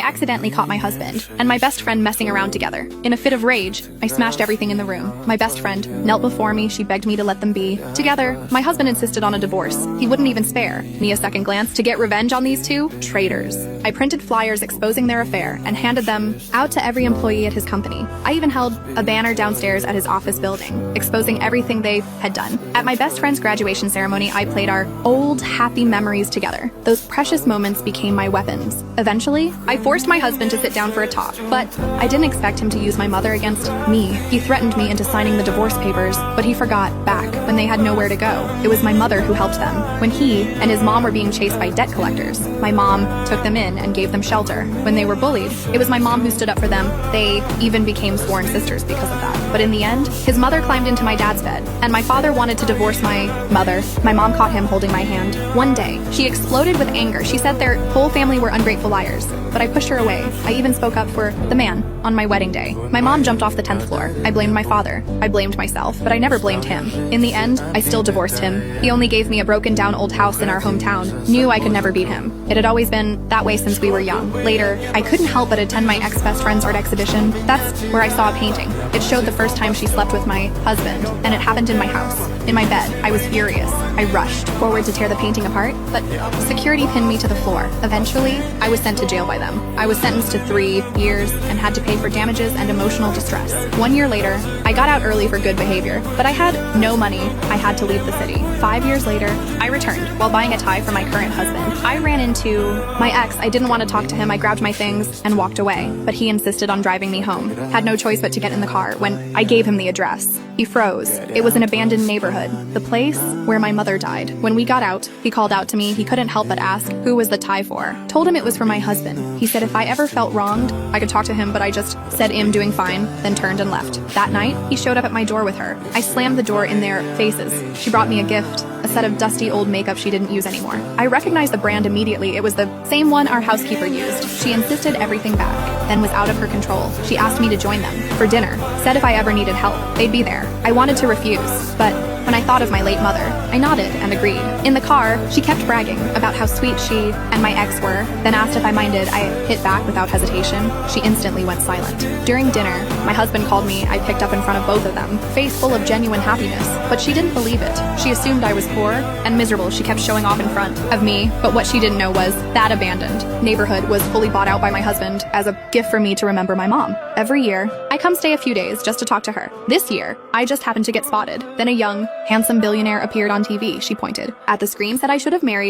accidentally caught my husband and my best friend messing around together. In a fit of rage, I smashed everything in the room. My best friend knelt before me. She begged me to let them be. Together, my husband insisted on a divorce. He wouldn't even spare me a second glance to get revenge on these two traitors. I printed flyers exposing their affair and handed them out to every employee at his company. I even held a banner downstairs at his office building, exposing everything they had done. At my best friend's graduation ceremony, I played our old happy memories together. Those precious moments became my weapons. Eventually, I forced my husband to sit down for a talk, but I didn't expect him to use my mother against me. He threatened me into signing the divorce papers, but he forgot back when they had nowhere to go. It was my mother who helped them. When he and his mom were being chased by debt collectors, my mom took them in and gave them shelter. When they were bullied, it was my mom who stood up for them. They even became sworn sisters because of that. But in the end, his mother climbed into my dad's bed, and my father wanted to divorce my mother. My mom caught him holding my hand. One day, she exploded with anger. She said their whole family were ungrateful liars, but I pushed her away. I even spoke up for the man on my wedding day. My mom jumped off the 10th floor. I blamed my father. I blamed myself, but I never blamed him. In the end, I still divorced him. He only gave me a broken down old house in our hometown. Knew I could never beat him. It had always been that way since we were young. Later, I couldn't help but attend my ex-best friend's art exhibition. That's where I saw a painting. It showed the first time she slept with my husband, and it happened in my house. In my bed, I was furious. I rushed forward to tear the painting apart, but security pinned me to the floor. Eventually, I was sent to jail by them. I was sentenced to 3 years and had to pay for damages and emotional distress. 1 year later, I got out early for good behavior, but I had no money. I had to leave the city. 5 years later, I returned while buying a tie for my current husband. I ran into my ex. I didn't want to talk to him. I grabbed my things and walked away, but he insisted on driving me home. Had no choice but to get in the car when I gave him the address. He froze. It was an abandoned neighborhood, the place where my mother died. When we got out, he called out to me. He couldn't help but ask who was the tie for. Told him it was for my husband. He said if I ever felt wronged, I could talk to him, but I just said I'm doing fine, then turned and left. That night, he showed up at my door with her. I slammed the door in their faces. She brought me a gift, a set of dusty old makeup she didn't use anymore. I recognized the brand immediately. It was the same one our housekeeper used. She insisted everything back, then was out of her control. She asked me to join them for dinner, said if I ever needed help, they'd be there. I wanted to refuse, but when I thought of my late mother, I nodded and agreed. In the car, she kept bragging about how sweet she and my ex were, then asked if I minded. I hit back without hesitation. She instantly went silent. During dinner, my husband called me. I picked up in front of both of them, face full of genuine happiness, but she didn't believe it. She assumed I was poor and miserable. She kept showing off in front of me, but what she didn't know was that abandoned neighborhood was fully bought out by my husband as a gift for me to remember my mom. Every year, I come stay a few days just to talk to her. This year, I just happened to get spotted. Then a young, handsome billionaire appeared on TV. She pointed at the screen, said I should have married